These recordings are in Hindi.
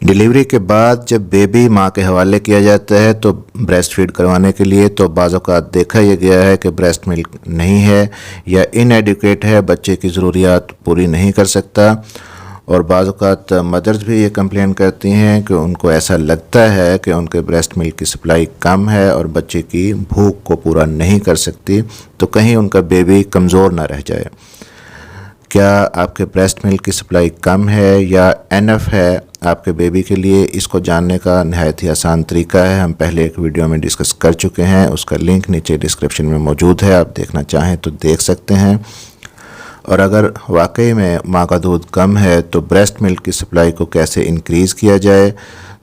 डिलीवरी के बाद जब बेबी माँ के हवाले किया जाता है तो ब्रेस्ट फीड करवाने के लिए, तो बाज़ औक़ात देखा यह गया है कि ब्रेस्ट मिल्क नहीं है या इनएडिक्वेट है, बच्चे की ज़रूरियात पूरी नहीं कर सकता। और बाज़ औक़ात मदर्स भी ये कंप्लेन करती हैं कि उनको ऐसा लगता है कि उनके ब्रेस्ट मिल्क की सप्लाई कम है और बच्चे की भूख को पूरा नहीं कर सकती, तो कहीं उनका बेबी कमज़ोर ना रह जाए। क्या आपके ब्रेस्ट मिल्क की सप्लाई कम है या एनफ है आपके बेबी के लिए, इसको जानने का नहायत ही आसान तरीका है। हम पहले एक वीडियो में डिस्कस कर चुके हैं, उसका लिंक नीचे डिस्क्रिप्शन में मौजूद है, आप देखना चाहें तो देख सकते हैं। और अगर वाकई में माँ का दूध कम है तो ब्रेस्ट मिल्क की सप्लाई को कैसे इंक्रीज़ किया जाए,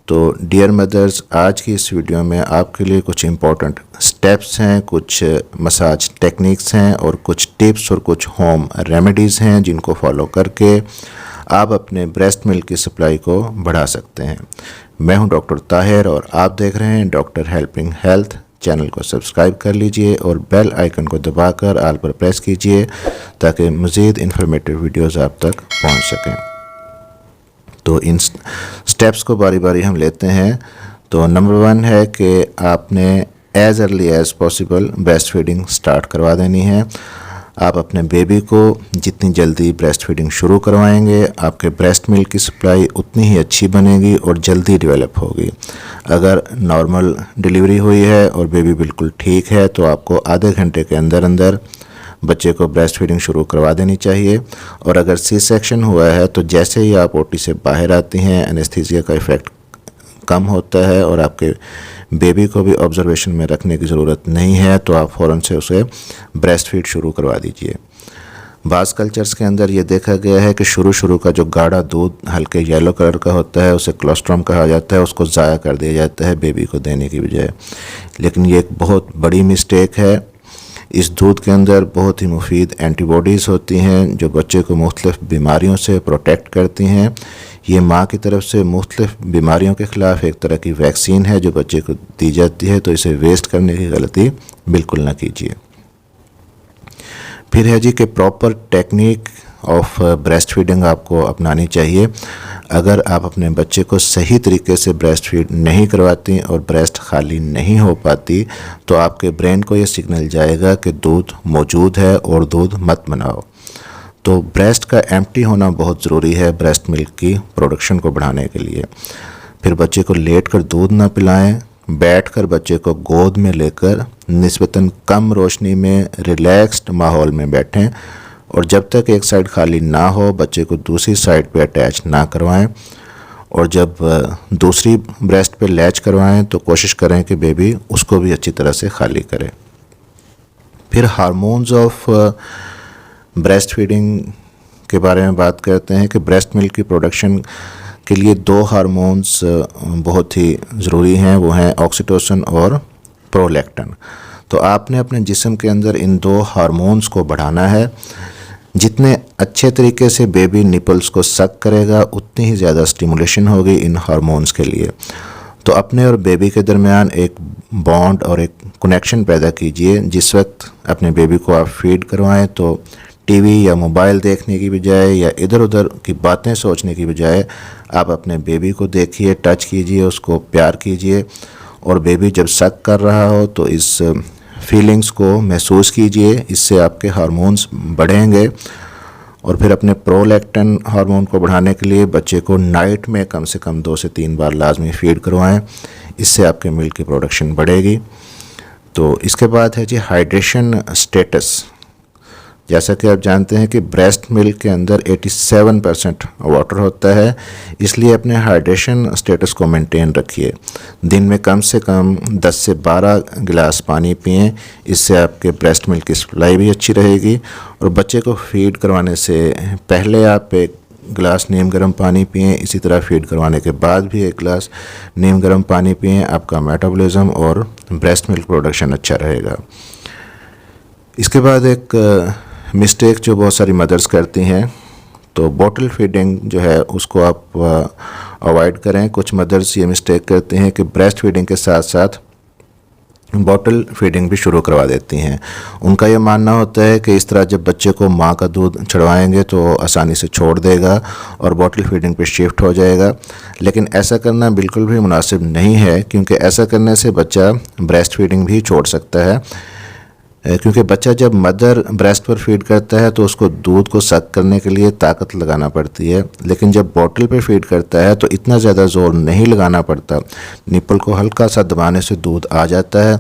तो डियर मदर्स, आज की इस वीडियो में आपके लिए कुछ इम्पोर्टेंट स्टेप्स हैं, कुछ मसाज टेक्निक्स हैं और कुछ टिप्स और कुछ होम रेमेडीज़ हैं जिनको फॉलो करके आप अपने ब्रेस्ट मिल्क की सप्लाई को बढ़ा सकते हैं। मैं हूं डॉक्टर ताहिर और आप देख रहे हैं डॉक्टर हेल्पिंग हेल्थ। चैनल को सब्सक्राइब कर लीजिए और बेल आइकन को दबाकर ऑल पर प्रेस कीजिए ताकि मज़ीद इन्फॉर्मेटिव वीडियोज़ आप तक पहुंच सकें। तो इन स्टेप्स को बारी बारी हम लेते हैं। तो नंबर 1 है कि आपने as early as possible breast feeding start करवा देनी है। आप अपने बेबी को जितनी जल्दी ब्रेस्ट फीडिंग शुरू करवाएंगे, आपके ब्रेस्ट मिल्क की सप्लाई उतनी ही अच्छी बनेगी और जल्दी डेवलप होगी। अगर नॉर्मल डिलीवरी हुई है और बेबी बिल्कुल ठीक है तो आपको आधे घंटे के अंदर अंदर बच्चे को ब्रेस्ट फीडिंग शुरू करवा देनी चाहिए। और अगर सी सेक्शन हुआ है तो जैसे ही आप ओटी से बाहर आती हैं, एनेस्थीसिया का इफ़ेक्ट कम होता है और आपके बेबी को भी ऑब्जर्वेशन में रखने की ज़रूरत नहीं है, तो आप फ़ौरन से उसे ब्रेस्ट फीड शुरू करवा दीजिए। बाज़ कल्चर्स के अंदर ये देखा गया है कि शुरू का जो गाढ़ा दूध हल्के येलो कलर का होता है, उसे कोलोस्ट्रम कहा जाता है, उसको ज़ाया कर दिया जाता है बेबी को देने की बजाय। लेकिन ये एक बहुत बड़ी मिस्टेक है। इस दूध के अंदर बहुत ही मुफीद एंटीबॉडीज़ होती हैं जो बच्चे को मुख्तलिफ़ बीमारियों से प्रोटेक्ट करती हैं। ये माँ की तरफ से मुख्तलिफ़ बीमारियों के ख़िलाफ़ एक तरह की वैक्सीन है जो बच्चे को दी जाती है, तो इसे वेस्ट करने की गलती बिल्कुल ना कीजिए। फिर है जी कि proper technique of breast feeding आपको अपनानी चाहिए। अगर आप अपने बच्चे को सही तरीके से ब्रेस्ट फीड नहीं करवाती और ब्रेस्ट खाली नहीं हो पाती, तो आपके ब्रेन को ये सिग्नल जाएगा कि दूध मौजूद है और दूध मत बनाओ। तो ब्रेस्ट का एम्प्टी होना बहुत ज़रूरी है ब्रेस्ट मिल्क की प्रोडक्शन को बढ़ाने के लिए। फिर बच्चे को लेट कर दूध ना पिलाएं, बैठकर बच्चे को गोद में लेकर निस्बतन कम रोशनी में रिलैक्स्ड माहौल में बैठें और जब तक एक साइड खाली ना हो बच्चे को दूसरी साइड पे अटैच ना करवाएं। और जब दूसरी ब्रेस्ट पे लैच करवाएं तो कोशिश करें कि बेबी उसको भी अच्छी तरह से खाली करे। फिर हार्मोन्स ऑफ ब्रेस्ट फीडिंग के बारे में बात करते हैं कि ब्रेस्ट मिल्क की प्रोडक्शन के लिए 2 हार्मोन्स बहुत ही ज़रूरी हैं, वो हैं ऑक्सीटोसिन और प्रोलैक्टिन। तो आपने अपने जिस्म के अंदर इन 2 हार्मोन्स को बढ़ाना है। जितने अच्छे तरीके से बेबी निपल्स को सक करेगा उतनी ही ज़्यादा स्टिमुलेशन होगी इन हार्मोन्स के लिए। तो अपने और बेबी के दरमियान एक बॉन्ड और एक कनेक्शन पैदा कीजिए। जिस वक्त अपने बेबी को आप फीड करवाएं तो टीवी या मोबाइल देखने की बजाय या इधर उधर की बातें सोचने की बजाय आप अपने बेबी को देखिए, टच कीजिए, उसको प्यार कीजिए। और बेबी जब सक कर रहा हो तो इस फीलिंग्स को महसूस कीजिए, इससे आपके हार्मोन्स बढ़ेंगे। और फिर अपने प्रोलैक्टिन हार्मोन को बढ़ाने के लिए बच्चे को नाइट में कम से कम 2 से 3 बार लाजमी फीड करवाएं, इससे आपके मिल्क की प्रोडक्शन बढ़ेगी। तो इसके बाद है जी हाइड्रेशन स्टेटस। जैसा कि आप जानते हैं कि ब्रेस्ट मिल्क के अंदर 87% वाटर होता है, इसलिए अपने हाइड्रेशन स्टेटस को मेंटेन रखिए। दिन में कम से कम 10 से 12 गिलास पानी पिएं, इससे आपके ब्रेस्ट मिल्क की सप्लाई भी अच्छी रहेगी। और बच्चे को फीड करवाने से पहले आप एक गिलास नीम गर्म पानी पिएं, इसी तरह फीड करवाने के बाद भी एक गिलास नीम गर्म पानी पिएं। आपका मेटाबॉलिज्म और ब्रेस्ट मिल्क प्रोडक्शन अच्छा रहेगा। इसके बाद एक मिस्टेक जो बहुत सारी मदर्स करती हैं, तो बॉटल फीडिंग जो है उसको आप अवॉइड करें। कुछ मदर्स ये मिस्टेक करती हैं कि ब्रेस्ट फीडिंग के साथ साथ बॉटल फीडिंग भी शुरू करवा देती हैं। उनका ये मानना होता है कि इस तरह जब बच्चे को माँ का दूध छड़वाएंगे तो आसानी से छोड़ देगा और बॉटल फीडिंग पे शिफ्ट हो जाएगा। लेकिन ऐसा करना बिल्कुल भी मुनासिब नहीं है, क्योंकि ऐसा करने से बच्चा ब्रेस्ट फीडिंग भी छोड़ सकता है। क्योंकि बच्चा जब मदर ब्रेस्ट पर फीड करता है तो उसको दूध को सक करने के लिए ताकत लगाना पड़ती है, लेकिन जब बॉटल पे फीड करता है तो इतना ज़्यादा ज़ोर नहीं लगाना पड़ता। निप्पल को हल्का सा दबाने से दूध आ जाता है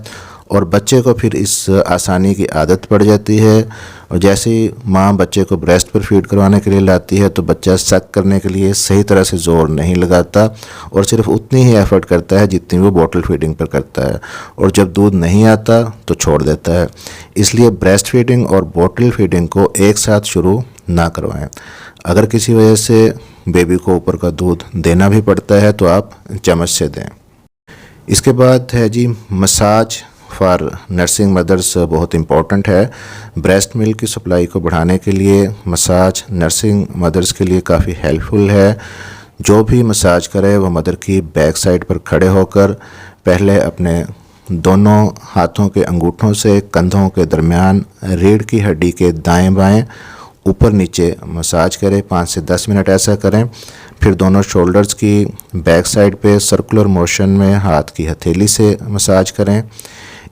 और बच्चे को फिर इस आसानी की आदत पड़ जाती है। और जैसे ही माँ बच्चे को ब्रेस्ट पर फीड करवाने के लिए लाती है तो बच्चा सक करने के लिए सही तरह से ज़ोर नहीं लगाता और सिर्फ उतनी ही एफर्ट करता है जितनी वो बॉटल फीडिंग पर करता है, और जब दूध नहीं आता तो छोड़ देता है। इसलिए ब्रेस्ट फीडिंग और बॉटल फीडिंग को एक साथ शुरू ना करवाएं। अगर किसी वजह से बेबी को ऊपर का दूध देना भी पड़ता है तो आप चम्मच से दें। इसके बाद है जी मसाज फॉर नर्सिंग मदर्स, बहुत इम्पॉर्टेंट है। ब्रेस्ट मिल्क की सप्लाई को बढ़ाने के लिए मसाज नर्सिंग मदर्स के लिए काफ़ी हेल्पफुल है। जो भी मसाज करे वो मदर की बैक साइड पर खड़े होकर पहले अपने दोनों हाथों के अंगूठों से कंधों के दरमियान रीढ़ की हड्डी के दाएं बाएं ऊपर नीचे मसाज करें। 5 से 10 मिनट ऐसा करें। फिर दोनों शोल्डर्स की बैक साइड पे सर्कुलर मोशन में हाथ की हथेली से मसाज करें।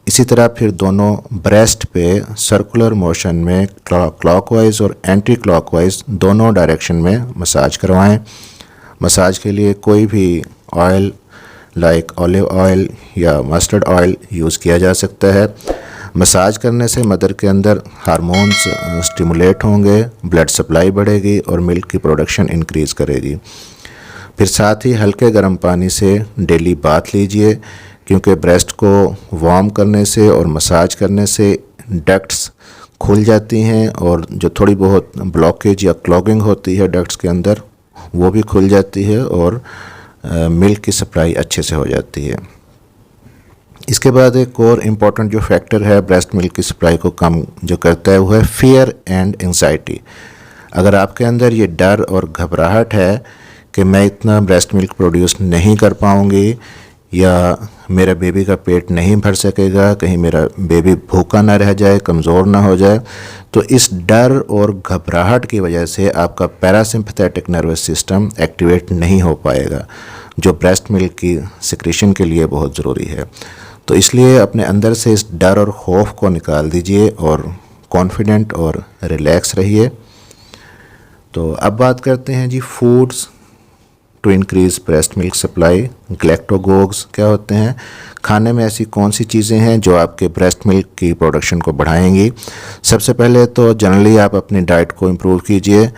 इसी तरह फिर दोनों ब्रेस्ट पे सर्कुलर मोशन में क्लॉकवाइज और एंटी क्लॉकवाइज दोनों डायरेक्शन में मसाज करवाएं। मसाज के लिए कोई भी ऑयल लाइक ऑलिव ऑयल या मस्टर्ड ऑयल यूज़ किया जा सकता है। मसाज करने से मदर के अंदर हार्मोन्स स्टिमुलेट होंगे, ब्लड सप्लाई बढ़ेगी और मिल्क की प्रोडक्शन इंक्रीज़ करेगी। फिर साथ ही हल्के गर्म पानी से डेली बाथ लीजिए, क्योंकि ब्रेस्ट को वार्म करने से और मसाज करने से डक्ट्स खुल जाती हैं और जो थोड़ी बहुत ब्लॉकेज या क्लॉगिंग होती है डक्ट्स के अंदर वो भी खुल जाती है और मिल्क की सप्लाई अच्छे से हो जाती है। इसके बाद एक और इम्पॉर्टेंट जो फैक्टर है ब्रेस्ट मिल्क की सप्लाई को कम जो करता है वो है फियर एंड एंजाइटी। अगर आपके अंदर ये डर और घबराहट है कि मैं इतना ब्रेस्ट मिल्क प्रोड्यूस नहीं कर पाऊँगी या मेरा बेबी का पेट नहीं भर सकेगा, कहीं मेरा बेबी भूखा ना रह जाए, कमज़ोर ना हो जाए, तो इस डर और घबराहट की वजह से आपका पैरासिम्पैथेटिक नर्वस सिस्टम एक्टिवेट नहीं हो पाएगा, जो ब्रेस्ट मिल्क की सिक्रीशन के लिए बहुत ज़रूरी है। तो इसलिए अपने अंदर से इस डर और खौफ को निकाल दीजिए और कॉन्फिडेंट और रिलैक्स रहिए। तो अब बात करते हैं जी foods to increase breast milk supply. Galactagogues क्या होते हैं? खाने में ऐसी कौन सी चीज़ें हैं जो आपके ब्रेस्ट मिल्क की प्रोडक्शन को बढ़ाएंगी? सबसे पहले तो जनरली आप अपनी डाइट को इम्प्रूव कीजिए,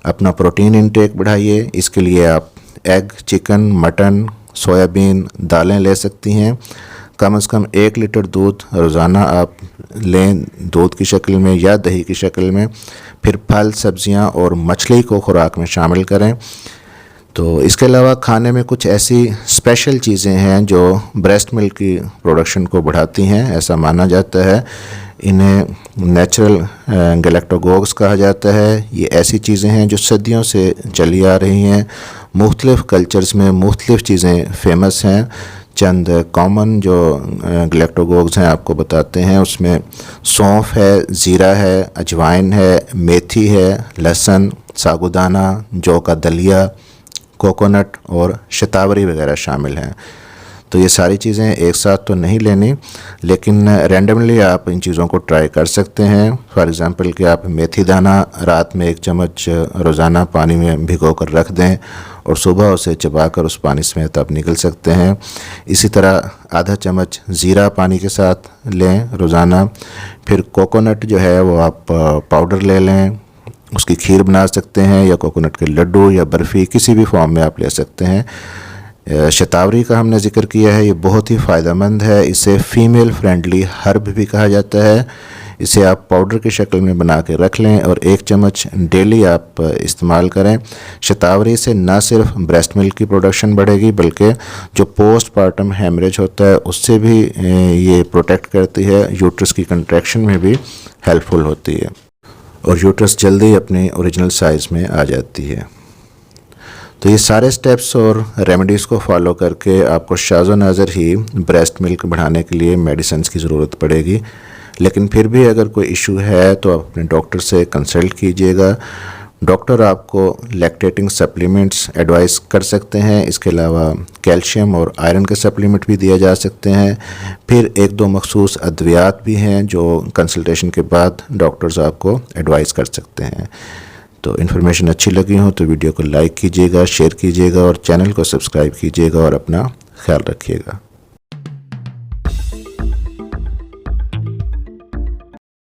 अपना प्रोटीन इंटेक बढ़ाइए। इसके लिए आप एग, चिकन, मटन, सोयाबीन, दालें ले सकती हैं। कम से कम 1 लीटर दूध रोज़ाना आप लें, दूध की शक्ल में या दही की शक्ल में। फिर फल, सब्जियां और मछली को खुराक में शामिल करें। तो इसके अलावा खाने में कुछ ऐसी स्पेशल चीज़ें हैं जो ब्रेस्ट मिल्क की प्रोडक्शन को बढ़ाती हैं, ऐसा माना जाता है। इन्हें नेचुरल गैलेक्टोगोग्स कहा जाता है। ये ऐसी चीज़ें हैं जो सदियों से चली आ रही हैं। मुख्तलिफ़ कल्चर्स में मुख्तलिफ़ चीज़ें फेमस हैं। चंद कॉमन जो गैलेक्टोगोग्स हैं आपको बताते हैं। उसमें सौंफ है, ज़ीरा है, अजवाइन है, मेथी है, लहसुन, साबूदाना, जौ का दलिया, कोकोनट और शतावरी वगैरह शामिल हैं। तो ये सारी चीज़ें एक साथ तो नहीं लेनी, लेकिन रैंडमली आप इन चीज़ों को ट्राई कर सकते हैं। फॉर एग्ज़ाम्पल कि आप मेथी दाना रात में 1 चम्मच रोज़ाना पानी में भिगो कर रख दें और सुबह उसे चबाकर उस पानी समेत आप निकल सकते हैं। इसी तरह आधा चम्मच ज़ीरा पानी के साथ लें रोज़ाना। फिर कोकोनट जो है वो आप पाउडर ले लें, उसकी खीर बना सकते हैं या कोकोनट के लड्डू या बर्फ़ी किसी भी फॉर्म में आप ले सकते हैं। शतावरी का हमने जिक्र किया है, ये बहुत ही फ़ायदेमंद है। इसे फ़ीमेल फ्रेंडली हर्ब भी कहा जाता है। इसे आप पाउडर की शक्ल में बना के रख लें और 1 चम्मच डेली आप इस्तेमाल करें। शतावरी से न सिर्फ ब्रेस्ट मिल्क की प्रोडक्शन बढ़ेगी बल्कि जो पोस्टपार्टम हेमरेज होता है उससे भी ये प्रोटेक्ट करती है। यूट्रस की कंट्रैक्शन में भी हेल्पफुल होती है और यूट्रस जल्दी अपने ओरिजिनल साइज़ में आ जाती है। तो ये सारे स्टेप्स और रेमेडीज़ को फॉलो करके आपको शाज़ो नाज़र ही ब्रेस्ट मिल्क बढ़ाने के लिए मेडिसिन की ज़रूरत पड़ेगी। लेकिन फिर भी अगर कोई इशू है तो आप अपने डॉक्टर से कंसल्ट कीजिएगा। डॉक्टर आपको लैक्टेटिंग सप्लीमेंट्स एडवाइस कर सकते हैं। इसके अलावा कैल्शियम और आयरन के सप्लीमेंट भी दिए जा सकते हैं। फिर एक दो मखसूस अद्वियात भी हैं जो कंसल्टेशन के बाद डॉक्टर्स आपको एडवाइस कर सकते हैं। तो इन्फॉर्मेशन अच्छी लगी हो तो वीडियो को लाइक कीजिएगा, शेयर कीजिएगा और चैनल को सब्सक्राइब कीजिएगा और अपना ख्याल रखिएगा।